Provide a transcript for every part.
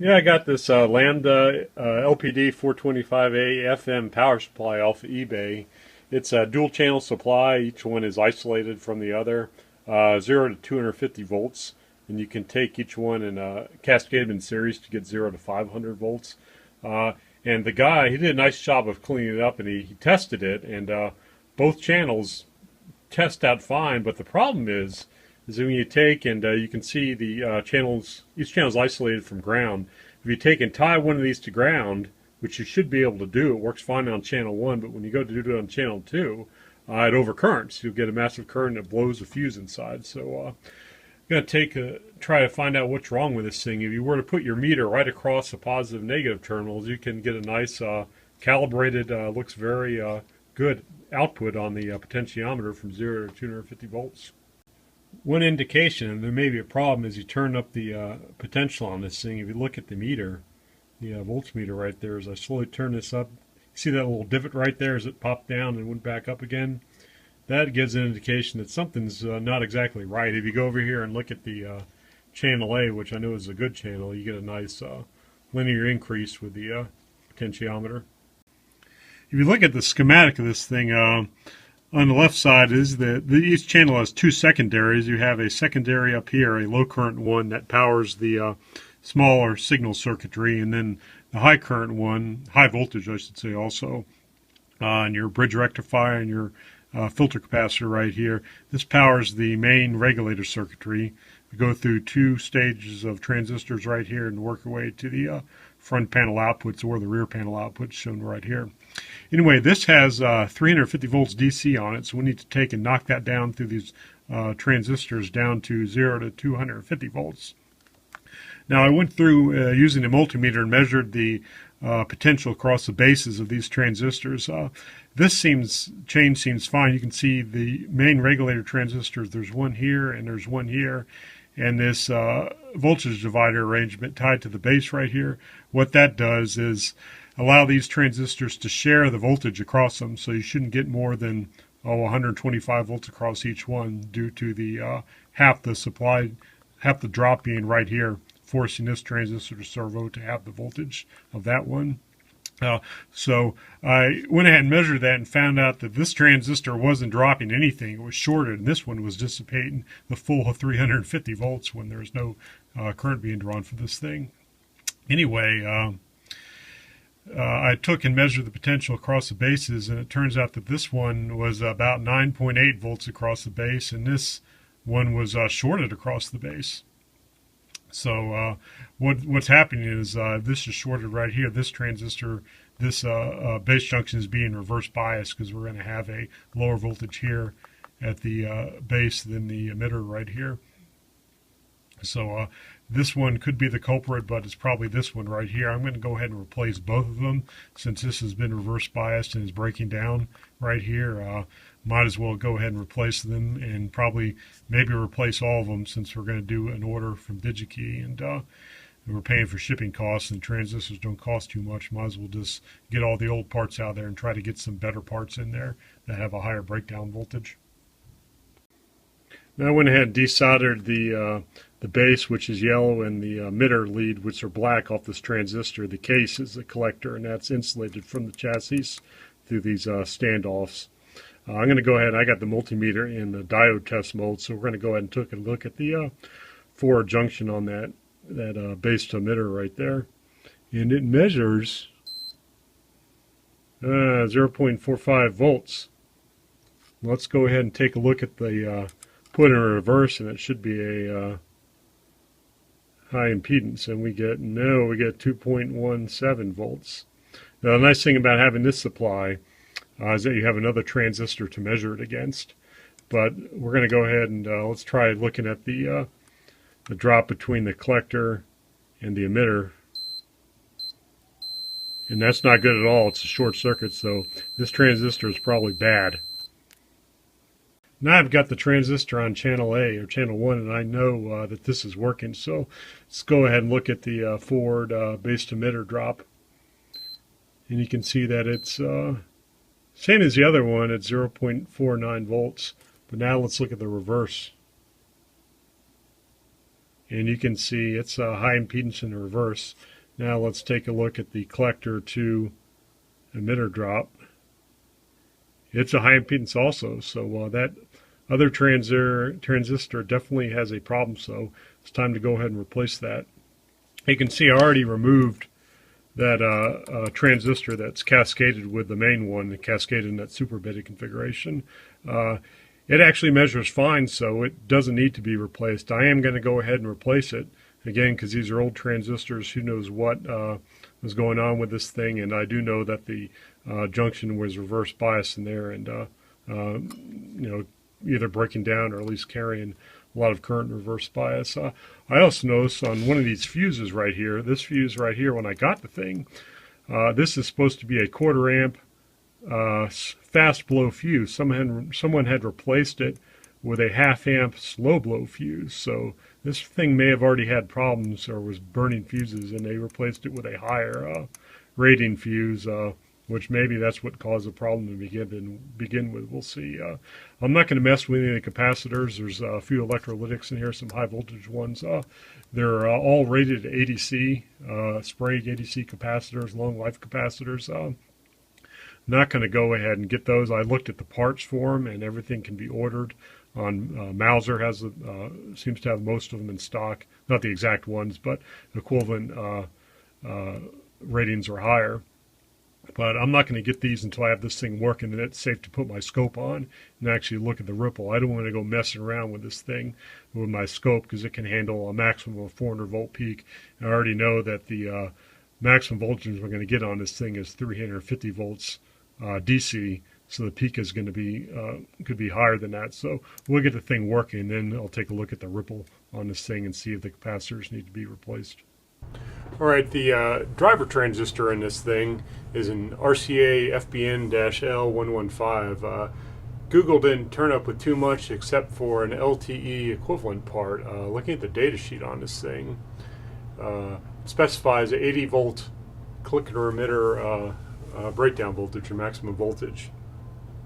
Yeah, I got this Lambda LPD-425A-FM power supply off of eBay. It's a dual channel supply. Each one is isolated from the other, 0 to 250 volts. And you can take each one and cascade them in series to get 0 to 500 volts. And the guy, he did a nice job of cleaning it up, and he tested it, and both channels test out fine. But the problem is that when you take and you can see the channels, each channel is isolated from ground. If you take and tie one of these to ground, which you should be able to do, it works fine on channel 1, but when you go to do it on channel 2, it overcurrents. You'll get a massive current that blows the fuse inside. So I'm going to try to find out what's wrong with this thing. If you were to put your meter right across the positive and negative terminals, you can get a nice calibrated, looks very good output on the potentiometer from 0 to 250 volts. One indication there may be a problem is you turn up the potential on this thing. If you look at the meter, the voltmeter right there, as I slowly turn this up, see that little divot right there as it popped down and went back up again? That gives an indication that something's not exactly right. If you go over here and look at the channel A, which I know is a good channel, you get a nice linear increase with the potentiometer. If you look at the schematic of this thing, on the left side is that each channel has two secondaries. You have a secondary up here, a low current one that powers the smaller signal circuitry, and then the high current one, high voltage I should say also, and your bridge rectifier and your filter capacitor right here. This powers the main regulator circuitry. We go through two stages of transistors right here and work our way to the front panel outputs or the rear panel outputs shown right here. Anyway, this has 350 volts DC on it, so we need to take and knock that down through these transistors down to 0 to 250 volts. Now I went through using a multimeter and measured the potential across the bases of these transistors. This change seems fine. You can see the main regulator transistors, there's one here and there's one here, and this voltage divider arrangement tied to the base right here. What that does is allow these transistors to share the voltage across them, so you shouldn't get more than 125 volts across each one due to the half the drop being right here, forcing this transistor to servo to have the voltage of that one. So I went ahead and measured that and found out that this transistor wasn't dropping anything. It was shorted, and this one was dissipating the full 350 volts when there's no current being drawn for this thing. Anyway, I took and measured the potential across the bases, and it turns out that this one was about 9.8 volts across the base, and this one was shorted across the base. So what's happening is this is shorted right here. This transistor, this base junction is being reverse biased because we're going to have a lower voltage here at the base than the emitter right here. So this one could be the culprit, but it's probably this one right here. I'm going to go ahead and replace both of them since this has been reverse biased and is breaking down right here. Might as well go ahead and replace them, and probably maybe replace all of them since we're going to do an order from DigiKey, and we're paying for shipping costs, and transistors don't cost too much. Might as well just get all the old parts out there and try to get some better parts in there that have a higher breakdown voltage. Now I went ahead and desoldered the base, which is yellow, and the emitter lead, which are black, off this transistor. The case is the collector, and that's insulated from the chassis through these standoffs. I'm going to go ahead, I got the multimeter in the diode test mode, so we're going to go ahead and take a look at the forward junction on that base to emitter right there. And it measures 0.45 volts. Let's go ahead and take a look at the put in reverse, and it should be a high impedance, and we get 2.17 volts. Now the nice thing about having this supply is that you have another transistor to measure it against. But we're going to go ahead and let's try looking at the drop between the collector and the emitter. And that's not good at all. It's a short circuit, so this transistor is probably bad. Now I've got the transistor on channel A, or channel 1, and I know that this is working. So let's go ahead and look at the forward base to emitter drop. And you can see that it's same as the other one at 0.49 volts. But now let's look at the reverse. and you can see it's a high impedance in the reverse. Now let's take a look at the collector to emitter drop. It's a high impedance also, so that other transistor definitely has a problem, so it's time to go ahead and replace that. You can see I already removed that transistor that's cascaded with the main one, cascaded in that super beta configuration. It actually measures fine, so it doesn't need to be replaced. I am going to go ahead and replace it, again, because these are old transistors. Who knows what was going on with this thing, and I do know that the junction was reverse bias in there, and either breaking down or at least carrying a lot of current reverse bias. I also noticed on one of these fuses right here, this fuse right here, when I got the thing, this is supposed to be a 1/4 amp fast blow fuse. Someone had replaced it with a 1/2 amp slow blow fuse. So this thing may have already had problems or was burning fuses, and they replaced it with a higher rating fuse, which maybe that's what caused the problem to begin with. We'll see. I'm not going to mess with any of the capacitors. There's a few electrolytics in here, some high voltage ones. They're all rated ADC, sprayed ADC capacitors, long life capacitors. Not going to go ahead and get those. I looked at the parts for them, and everything can be ordered. On Mauser seems to have most of them in stock. Not the exact ones, but equivalent ratings are higher. But I'm not going to get these until I have this thing working and it's safe to put my scope on and actually look at the ripple. I don't want to go messing around with this thing with my scope because it can handle a maximum of 400 volt peak. And I already know that the maximum voltage we're going to get on this thing is 350 volts DC. So the peak is going to be could be higher than that. So we'll get the thing working, then I'll take a look at the ripple on this thing and see if the capacitors need to be replaced. All right, the driver transistor in this thing is an RCA FBN-L115. Google didn't turn up with too much except for an LTE equivalent part. Looking at the data sheet on this thing, it specifies 80 volt collector emitter breakdown voltage or maximum voltage.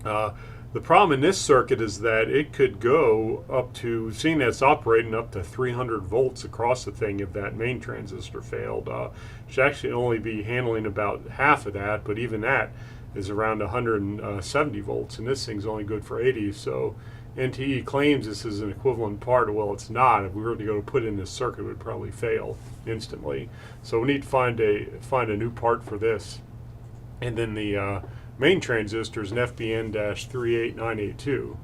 The problem in this circuit is that it could go up to, seeing that it's operating up to 300 volts across the thing if that main transistor failed. It should actually only be handling about half of that, but even that is around 170 volts, and this thing's only good for 80. So NTE claims this is an equivalent part. Well, it's not. If we were to go to put in this circuit, it would probably fail instantly. So we need to find a new part for this. And then the main transistor is an FBN-38982.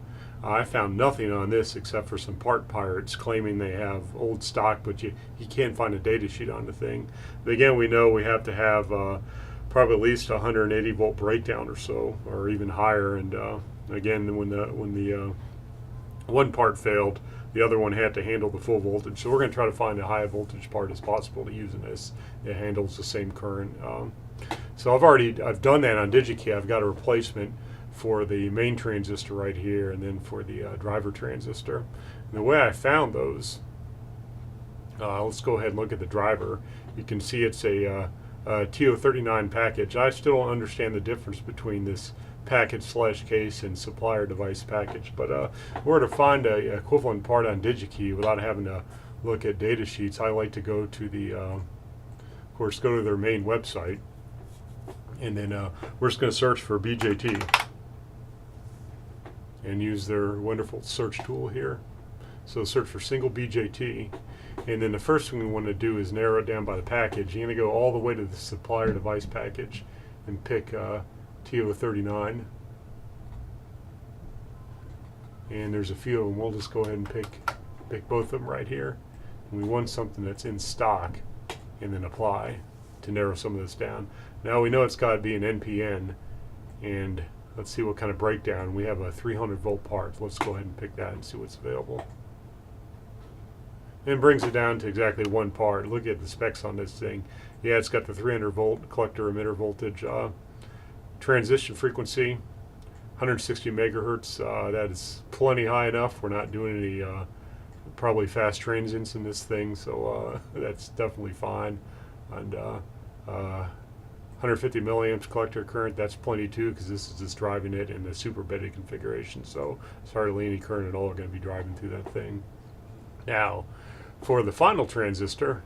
I found nothing on this except for some part pirates claiming they have old stock, but you can't find a data sheet on the thing. But again, we know we have to have probably at least 180 volt breakdown or so, or even higher. And again, when the one part failed, the other one had to handle the full voltage. So we're going to try to find a high voltage part as possible to use in this. It handles the same current. So I've done that on DigiKey. I've got a replacement for the main transistor right here, and then for the driver transistor. And the way I found those, let's go ahead and look at the driver. You can see it's a TO39 package. I still don't understand the difference between this package/case and supplier device package, but we're to find a equivalent part on DigiKey without having to look at data sheets. I like to go to the, of course, go to their main website. And then we're just going to search for BJT and use their wonderful search tool here. So search for single BJT, and then the first thing we want to do is narrow it down by the package. You're going to go all the way to the supplier device package and pick TO39. And there's a few of them. We'll just go ahead and pick both of them right here. And we want something that's in stock, and then apply to narrow some of this down. Now we know it's got to be an NPN, and let's see what kind of breakdown. We have a 300 volt part. Let's go ahead and pick that and see what's available. And it brings it down to exactly one part. Look at the specs on this thing. Yeah, it's got the 300 volt collector emitter voltage. Transition frequency, 160 megahertz. That is plenty high enough. We're not doing any probably fast transients in this thing, so that's definitely fine. And 150 milliamps collector current, that's plenty too, because this is just driving it in the super beta configuration, so it's hardly any current at all going to be driving through that thing. Now, For the final transistor,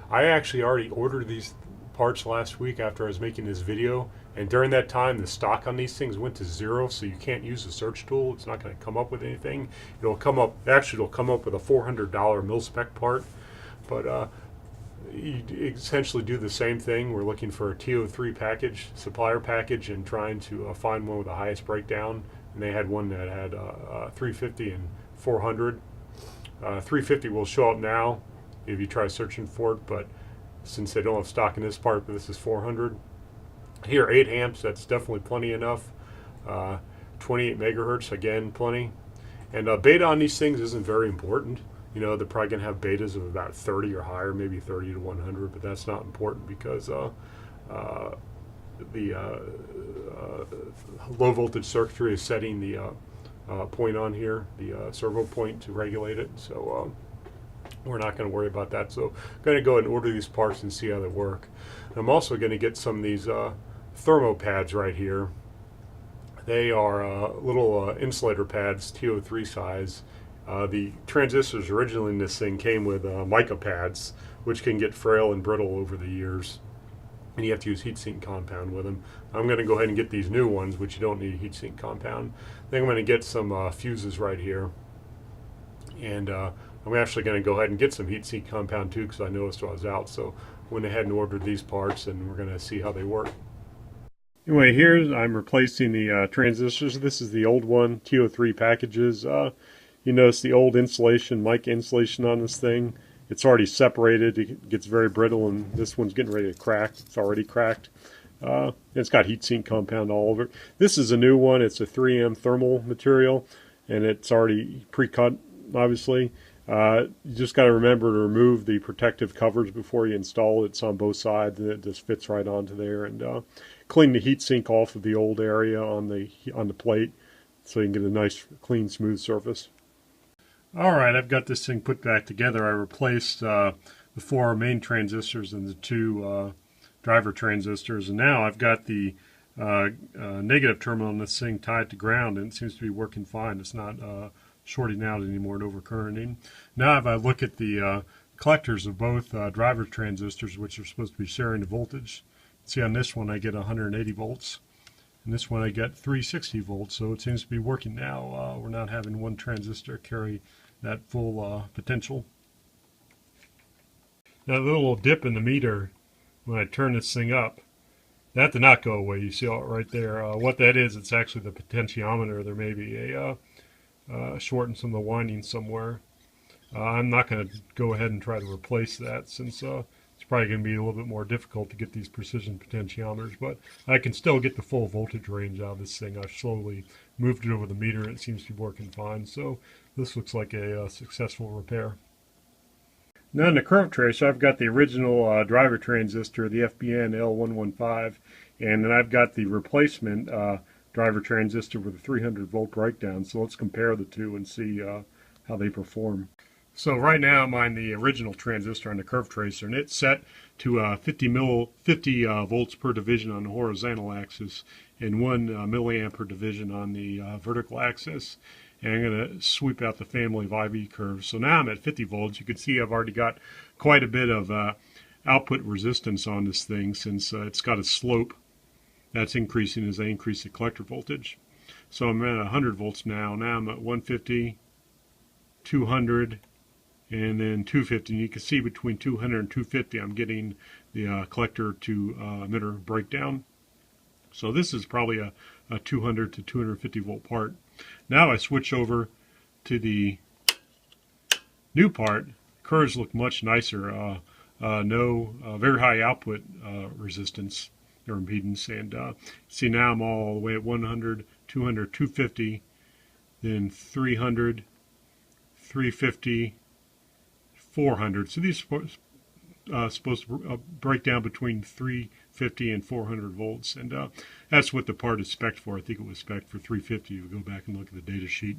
I actually already ordered these parts last week after I was making this video, and during that time the stock on these things went to 0, so you can't use the search tool. It's not going to come up with anything. It'll come up with a $400 mil-spec part, but you essentially do the same thing. We're looking for a TO3 package, supplier package, and trying to find one with the highest breakdown, and they had one that had 350 and 400. 350 will show up now if you try searching for it, but since they don't have stock in this part, but this is 400. Here, 8 amps, that's definitely plenty enough. 28 megahertz, again, plenty. And beta on these things isn't very important. You know, they're probably going to have betas of about 30 or higher, maybe 30 to 100, but that's not important because the low voltage circuitry is setting the point on here, the servo point to regulate it. So we're not going to worry about that. So I'm going to go ahead and order these parts and see how they work. And I'm also going to get some of these thermo pads right here. They are little insulator pads, TO3 size. The transistors originally in this thing came with mica pads, which can get frail and brittle over the years, and you have to use heatsink compound with them. I'm going to go ahead and get these new ones, which you don't need heatsink compound. Then I'm going to get some fuses right here, and I'm actually going to go ahead and get some heatsink compound too, because I noticed while I was out. So I went ahead and ordered these parts, and we're going to see how they work. Anyway, here I'm replacing the transistors. This is the old one, TO3 packages. You notice the old insulation, mica insulation on this thing. It's already separated. It gets very brittle, and this one's getting ready to crack. It's already cracked. It's got heatsink compound all over it. This is a new one. It's a 3M thermal material, and it's already pre-cut, obviously. You just got to remember to remove the protective covers before you install it. It's on both sides, and it just fits right onto there. And clean the heatsink off of the old area on the plate, so you can get a nice, clean, smooth surface. All right, I've got this thing put back together. I replaced the 4 main transistors and the 2 driver transistors, and now I've got the negative terminal on this thing tied to ground, and it seems to be working fine. It's not shorting out anymore and overcurrenting. Now if I look at the collectors of both driver transistors, which are supposed to be sharing the voltage, see on this one I get 180 volts. And this one I get 360 volts, so it seems to be working now. We're not having one transistor carry that full potential. Now the little dip in the meter, when I turn this thing up, that did not go away. You see it right there. What that is, it's actually the potentiometer. There may be a short in some of the windings somewhere. I'm not going to go ahead and try to replace that, since it's probably going to be a little bit more difficult to get these precision potentiometers, but I can still get the full voltage range out of this thing. I've slowly moved it over the meter, and it seems to be working fine, so this looks like a successful repair. Now in the curve tracer, I've got the original driver transistor, the FBN L115, and then I've got the replacement driver transistor with a 300 volt breakdown. So let's compare the two and see how they perform. So right now I'm on the original transistor on the curve tracer, and it's set to 50 volts per division on the horizontal axis and 1 milliamp per division on the vertical axis. And I'm going to sweep out the family of IV curves. So now I'm at 50 volts. You can see I've already got quite a bit of output resistance on this thing, since it's got a slope that's increasing as I increase the collector voltage. So I'm at 100 volts now. Now I'm at 150, 200, and then 250. And you can see between 200 and 250 I'm getting the collector to emitter breakdown. So this is probably a 200 to 250 volt part. Now I switch over to the new part. Curves look much nicer. No very high output resistance or impedance, and see now I'm all the way at 100, 200, 250, then 300, 350, 400. So these are supposed to break down between 350 and 400 volts, and that's what the part is spec'd for. I think it was spec'd for 350. You go back and look at the data sheet.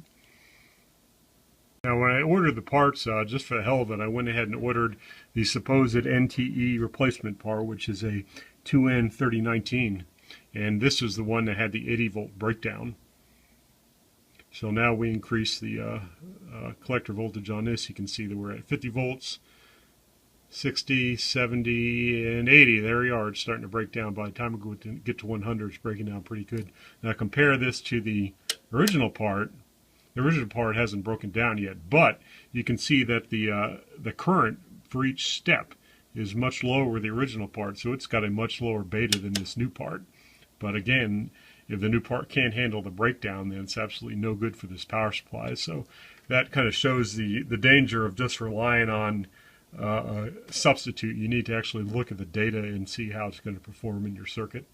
Now when I ordered the parts, just for the hell of it, I went ahead and ordered the supposed NTE replacement part, which is a 2N3019, and this is the one that had the 80 volt breakdown. So now we increase the collector voltage on this. You can see that we're at 50 volts, 60, 70, and 80. There we are. It's starting to break down. By the time we get to 100, it's breaking down pretty good. Now compare this to the original part. The original part hasn't broken down yet, but you can see that the current for each step is much lower than the original part, so it's got a much lower beta than this new part. But again, if the new part can't handle the breakdown, then it's absolutely no good for this power supply. So that kind of shows the danger of just relying on a substitute. You need to actually look at the data and see how it's going to perform in your circuit.